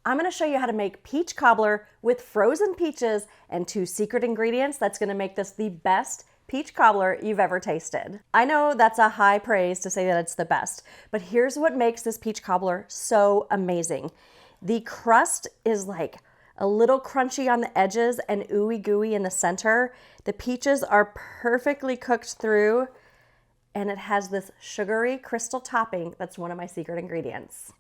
I'm gonna show you how to make peach cobbler with frozen peaches and 2 secret ingredients that's gonna make this the best peach cobbler you've ever tasted. I know that's a high praise to say that it's the best, but here's what makes this peach cobbler so amazing. The crust is like a little crunchy on the edges and ooey gooey in the center. The peaches are perfectly cooked through, and it has this sugary crystal topping that's one of my secret ingredients.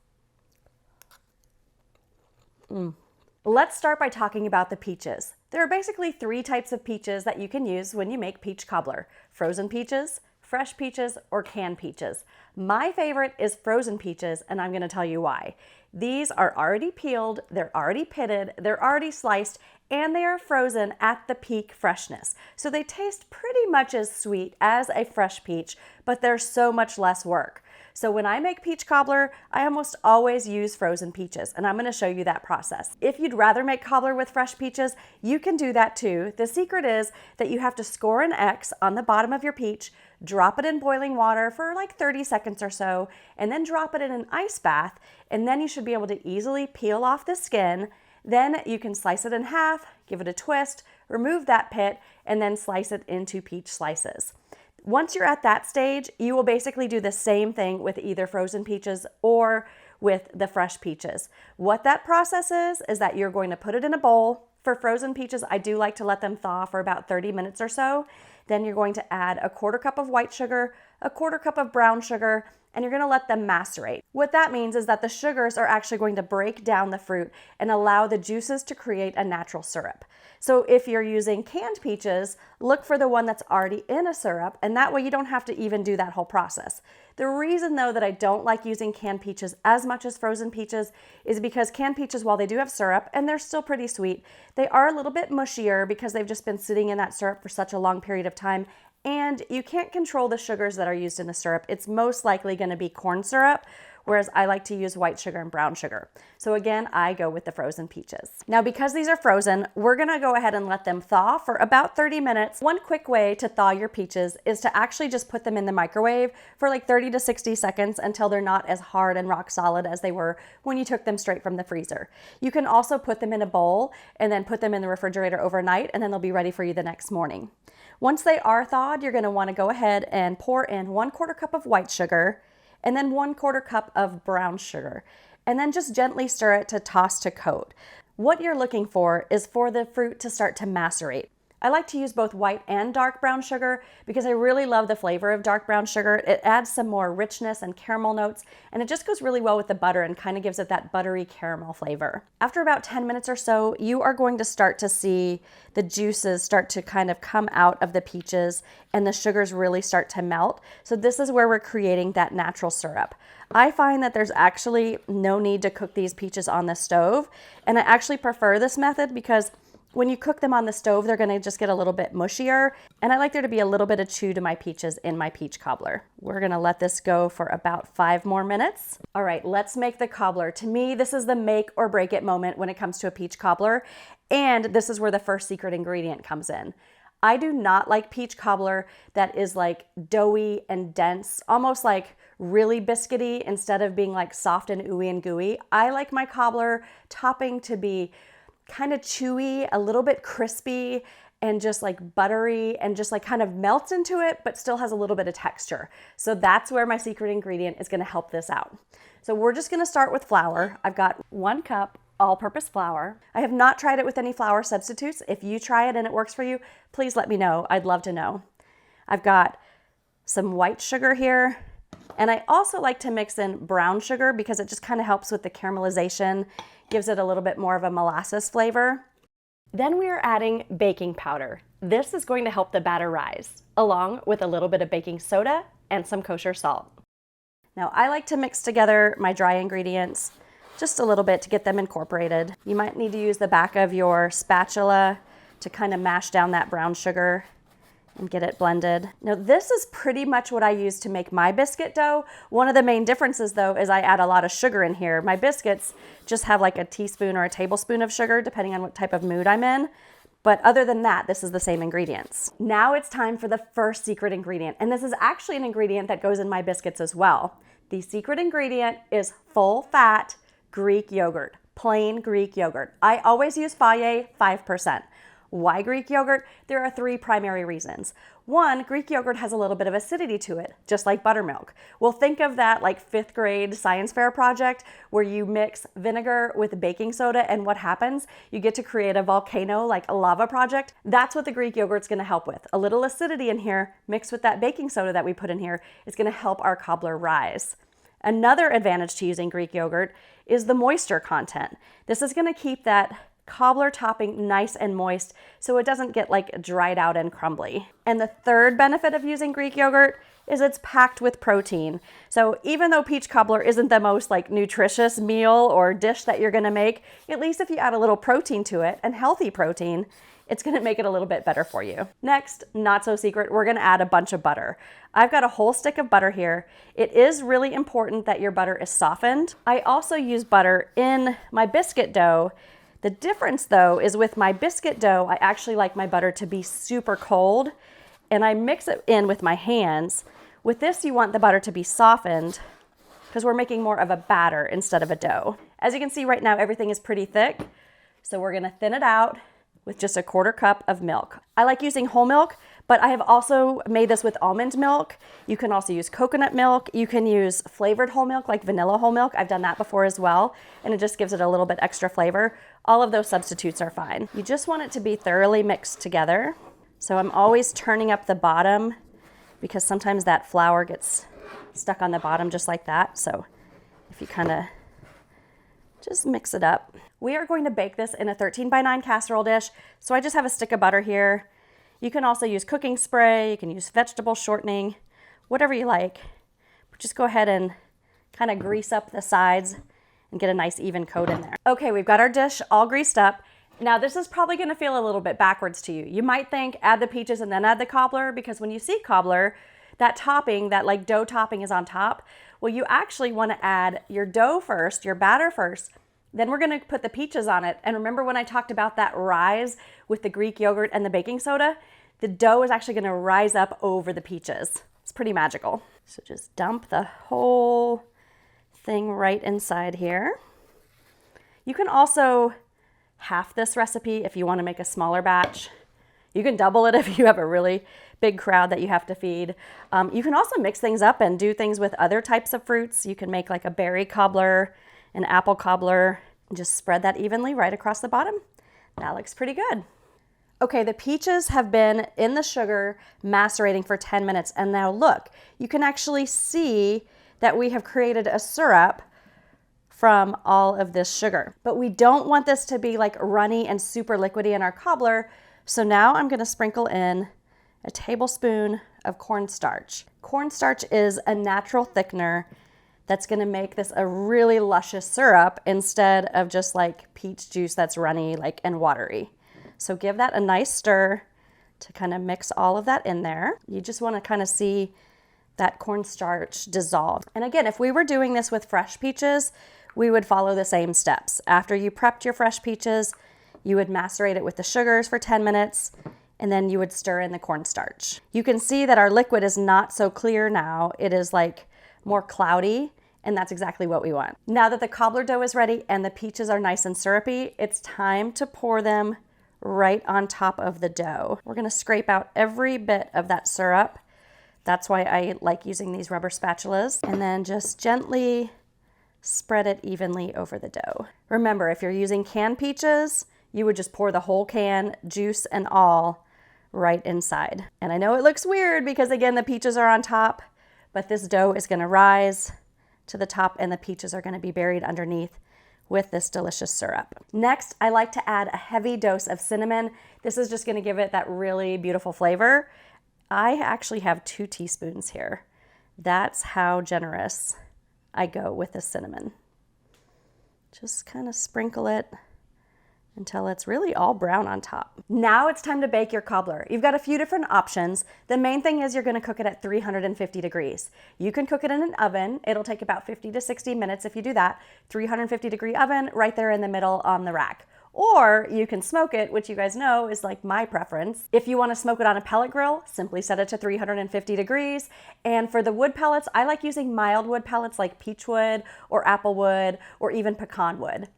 Let's start by talking about the peaches. There are basically 3 types of peaches that you can use when you make peach cobbler: frozen peaches, fresh peaches, or canned peaches. My favorite is frozen peaches, and I'm gonna tell you why. These are already peeled, they're already pitted, they're already sliced, and they are frozen at the peak freshness. So they taste pretty much as sweet as a fresh peach, but they're so much less work. So when I make peach cobbler, I almost always use frozen peaches, and I'm gonna show you that process. If you'd rather make cobbler with fresh peaches, you can do that too. The secret is that you have to score an X on the bottom of your peach, drop it in boiling water for like 30 seconds or so, and then drop it in an ice bath, and then you should be able to easily peel off the skin. Then you can slice it in half, give it a twist, remove that pit, and then slice it into peach slices. Once you're at that stage, you will basically do the same thing with either frozen peaches or with the fresh peaches. What that process is that you're going to put it in a bowl. For frozen peaches, I do like to let them thaw for about 30 minutes or so. Then you're going to add a 1/4 cup of white sugar, a 1/4 cup of brown sugar, and you're gonna let them macerate. What that means is that the sugars are actually going to break down the fruit and allow the juices to create a natural syrup. So if you're using canned peaches, look for the one that's already in a syrup, and that way you don't have to even do that whole process. The reason though that I don't like using canned peaches as much as frozen peaches is because canned peaches, while they do have syrup and they're still pretty sweet, they are a little bit mushier because they've just been sitting in that syrup for such a long period of time. And you can't control the sugars that are used in the syrup. It's most likely going to be corn syrup, whereas I like to use white sugar and brown sugar. So again, I go with the frozen peaches. Now, because these are frozen, we're gonna go ahead and let them thaw for about 30 minutes. One quick way to thaw your peaches is to actually just put them in the microwave for like 30 to 60 seconds until they're not as hard and rock solid as they were when you took them straight from the freezer. You can also put them in a bowl and then put them in the refrigerator overnight, and then they'll be ready for you the next morning. Once they are thawed, you're gonna wanna go ahead and pour in 1/4 cup of white sugar and then 1/4 cup of brown sugar, and then just gently stir it to toss to coat. What you're looking for is for the fruit to start to macerate. I like to use both white and dark brown sugar because I really love the flavor of dark brown sugar. It adds some more richness and caramel notes, and it just goes really well with the butter and kind of gives it that buttery caramel flavor. After about 10 minutes or so, you are going to start to see the juices start to kind of come out of the peaches and the sugars really start to melt. So this is where we're creating that natural syrup. I find that there's actually no need to cook these peaches on the stove, and I actually prefer this method because when you cook them on the stove, they're gonna just get a little bit mushier, and I like there to be a little bit of chew to my peaches in my peach cobbler. We're gonna let this go for about 5 more minutes. All right, let's make the cobbler. To me, this is the make or break it moment when it comes to a peach cobbler, and this is where the first secret ingredient comes in. I do not like peach cobbler that is like doughy and dense, almost like really biscuity instead of being like soft and ooey and gooey. I like my cobbler topping to be kind of chewy, a little bit crispy, and just like buttery, and just like kind of melts into it, but still has a little bit of texture. So that's where my secret ingredient is gonna help this out. So we're just gonna start with flour. I've got 1 cup all-purpose flour. I have not tried it with any flour substitutes. If you try it and it works for you, please let me know. I'd love to know. I've got some white sugar here, and I also like to mix in brown sugar because it just kind of helps with the caramelization, gives it a little bit more of a molasses flavor. Then we are adding baking powder. This is going to help the batter rise, along with a little bit of baking soda and some kosher salt. Now I like to mix together my dry ingredients just a little bit to get them incorporated. You might need to use the back of your spatula to kind of mash down that brown sugar and get it blended. Now this is pretty much what I use to make my biscuit dough. One of the main differences though is I add a lot of sugar in here. My biscuits just have like a teaspoon or a tablespoon of sugar depending on what type of mood I'm in. But other than that, this is the same ingredients. Now it's time for the first secret ingredient, and this is actually an ingredient that goes in my biscuits as well. The secret ingredient is full fat Greek yogurt. plain Greek yogurt. I always use Fage 5%. Why Greek yogurt? There are 3 primary reasons. 1, Greek yogurt has a little bit of acidity to it, just like buttermilk. Well, think of that like 5th grade science fair project where you mix vinegar with baking soda, and what happens? You get to create a volcano, like a lava project. That's what the Greek yogurt's gonna help with. A little acidity in here mixed with that baking soda that we put in here is gonna help our cobbler rise. Another advantage to using Greek yogurt is the moisture content. This is gonna keep that cobbler topping nice and moist so it doesn't get like dried out and crumbly. And the third benefit of using Greek yogurt is it's packed with protein. So even though peach cobbler isn't the most like nutritious meal or dish that you're gonna make, at least if you add a little protein to it, and healthy protein, it's gonna make it a little bit better for you. Next, not so secret, we're gonna add a bunch of butter. I've got a whole stick of butter here. It is really important that your butter is softened. I also use butter in my biscuit dough. The difference though is with my biscuit dough, I actually like my butter to be super cold and I mix it in with my hands. With this, you want the butter to be softened because we're making more of a batter instead of a dough. As you can see right now, everything is pretty thick. So we're gonna thin it out with just a 1/4 cup of milk. I like using whole milk, but I have also made this with almond milk. You can also use coconut milk. You can use flavored whole milk, like vanilla whole milk. I've done that before as well, and it just gives it a little bit extra flavor. All of those substitutes are fine. You just want it to be thoroughly mixed together. So I'm always turning up the bottom because sometimes that flour gets stuck on the bottom just like that. So if you kind of just mix it up. We are going to bake this in a 13x9 casserole dish. So I just have a stick of butter here. You can also use cooking spray, you can use vegetable shortening, whatever you like. But just go ahead and kind of grease up the sides and get a nice even coat in there. Okay, we've got our dish all greased up. Now this is probably gonna feel a little bit backwards to you. You might think add the peaches and then add the cobbler, because when you see cobbler, that topping, that like dough topping is on top. Well, you actually wanna add your dough first, your batter first, then we're gonna put the peaches on it. And remember when I talked about that rise with the Greek yogurt and the baking soda? The dough is actually gonna rise up over the peaches. It's pretty magical. So just dump the whole thing right inside here. You can also half this recipe if you wanna make a smaller batch. You can double it if you have a really big crowd that you have to feed. You can also mix things up and do things with other types of fruits. You can make like a berry cobbler, an apple cobbler, and just spread that evenly right across the bottom. That looks pretty good. Okay, the peaches have been in the sugar macerating for 10 minutes, and now look, you can actually see that we have created a syrup from all of this sugar. But we don't want this to be like runny and super liquidy in our cobbler, so now I'm gonna sprinkle in a tablespoon of cornstarch. Cornstarch is a natural thickener that's gonna make this a really luscious syrup instead of just like peach juice that's runny like and watery. So give that a nice stir to kind of mix all of that in there. You just wanna kind of see that cornstarch dissolve. And again, if we were doing this with fresh peaches, we would follow the same steps. After you prepped your fresh peaches, you would macerate it with the sugars for 10 minutes, and then you would stir in the cornstarch. You can see that our liquid is not so clear now. It is like more cloudy, and that's exactly what we want. Now that the cobbler dough is ready and the peaches are nice and syrupy, it's time to pour them right on top of the dough. We're gonna scrape out every bit of that syrup. That's why I like using these rubber spatulas. And then just gently spread it evenly over the dough. Remember, if you're using canned peaches, you would just pour the whole can, juice and all, right inside. And I know it looks weird because again, the peaches are on top, but this dough is gonna rise to the top and the peaches are gonna be buried underneath with this delicious syrup. Next, I like to add a heavy dose of cinnamon. This is just gonna give it that really beautiful flavor. I actually have 2 teaspoons here. That's how generous I go with the cinnamon. Just kind of sprinkle it until it's really all brown on top. Now it's time to bake your cobbler. You've got a few different options. The main thing is you're gonna cook it at 350 degrees. You can cook it in an oven. It'll take about 50 to 60 minutes if you do that. 350 degree oven right there in the middle on the rack. Or you can smoke it, which you guys know is like my preference. If you wanna smoke it on a pellet grill, simply set it to 350 degrees. And for the wood pellets, I like using mild wood pellets like peach wood or apple wood or even pecan wood.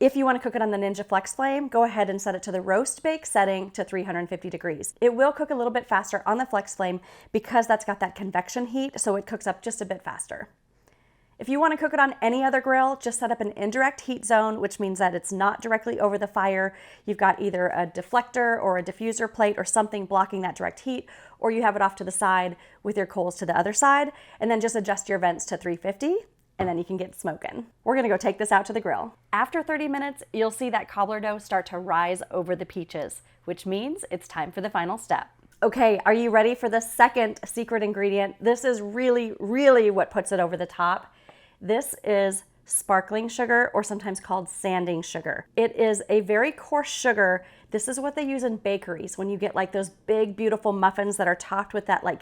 If you want to cook it on the Ninja Flex flame, go ahead and set it to the roast bake setting to 350 degrees. It will cook a little bit faster on the Flex flame because that's got that convection heat, so it cooks up just a bit faster. If you want to cook it on any other grill, just set up an indirect heat zone, which means that it's not directly over the fire. You've got either a deflector or a diffuser plate or something blocking that direct heat, or you have it off to the side with your coals to the other side, and then just adjust your vents to 350, and then you can get smoking. We're gonna go take this out to the grill. After 30 minutes, you'll see that cobbler dough start to rise over the peaches, which means it's time for the final step. Okay, are you ready for the second secret ingredient? This is really, really what puts it over the top. This is sparkling sugar, or sometimes called sanding sugar. It is a very coarse sugar. This is what they use in bakeries when you get like those big, beautiful muffins that are topped with that like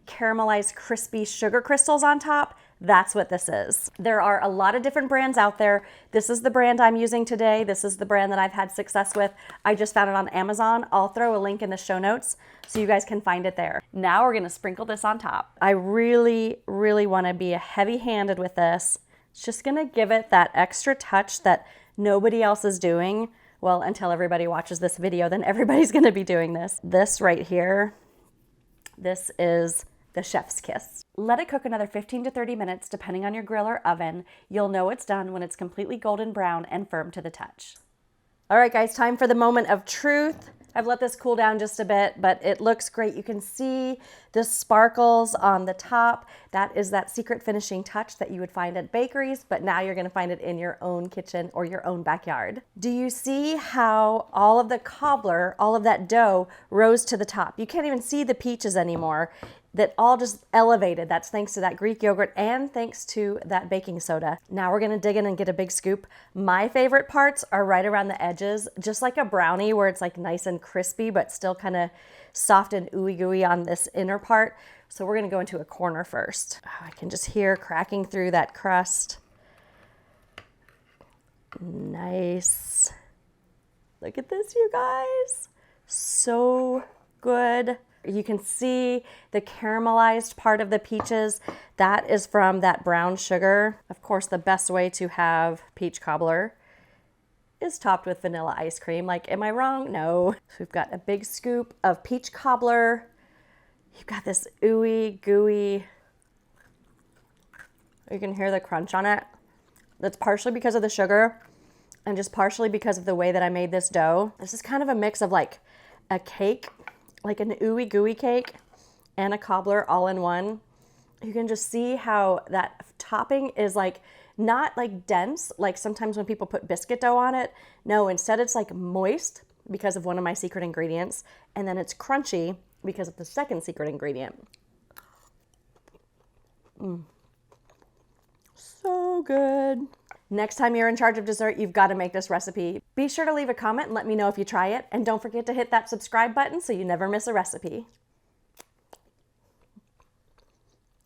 caramelized, crispy sugar crystals on top. That's what this is. There are a lot of different brands out there. This is the brand I'm using today. This is the brand that I've had success with. I just found it on Amazon. I'll throw a link in the show notes so you guys can find it there. Now we're gonna sprinkle this on top. I really, really wanna be heavy-handed with this. It's just gonna give it that extra touch that nobody else is doing. Well, until everybody watches this video, then everybody's gonna be doing this. This right here, this is the chef's kiss. Let it cook another 15 to 30 minutes, depending on your grill or oven. You'll know it's done when it's completely golden brown and firm to the touch. All right, guys, time for the moment of truth. I've let this cool down just a bit, but it looks great. You can see the sparkles on the top. That is that secret finishing touch that you would find at bakeries, but now you're gonna find it in your own kitchen or your own backyard. Do you see how all of the cobbler, all of that dough rose to the top? You can't even see the peaches anymore. That all just elevated. That's thanks to that Greek yogurt and thanks to that baking soda. Now we're gonna dig in and get a big scoop. My favorite parts are right around the edges, just like a brownie where it's like nice and crispy, but still kind of soft and ooey gooey on this inner part. So we're gonna go into a corner first. Oh, I can just hear cracking through that crust. Nice. Look at this, you guys. So good. You can see the caramelized part of the peaches. That is from that brown sugar. Of course, the best way to have peach cobbler is topped with vanilla ice cream. Like, am I wrong? No. So we've got a big scoop of peach cobbler. You've got this ooey gooey. You can hear the crunch on it. That's partially because of the sugar and just partially because of the way that I made this dough. This is kind of a mix of like a cake, like an ooey gooey cake and a cobbler all in one. You can just see how that topping is like not like dense, like sometimes when people put biscuit dough on it. No, instead it's like moist because of one of my secret ingredients, and then it's crunchy because of the second secret ingredient. So good. Next time you're in charge of dessert, you've got to make this recipe. Be sure to leave a comment and let me know if you try it. And don't forget to hit that subscribe button so you never miss a recipe.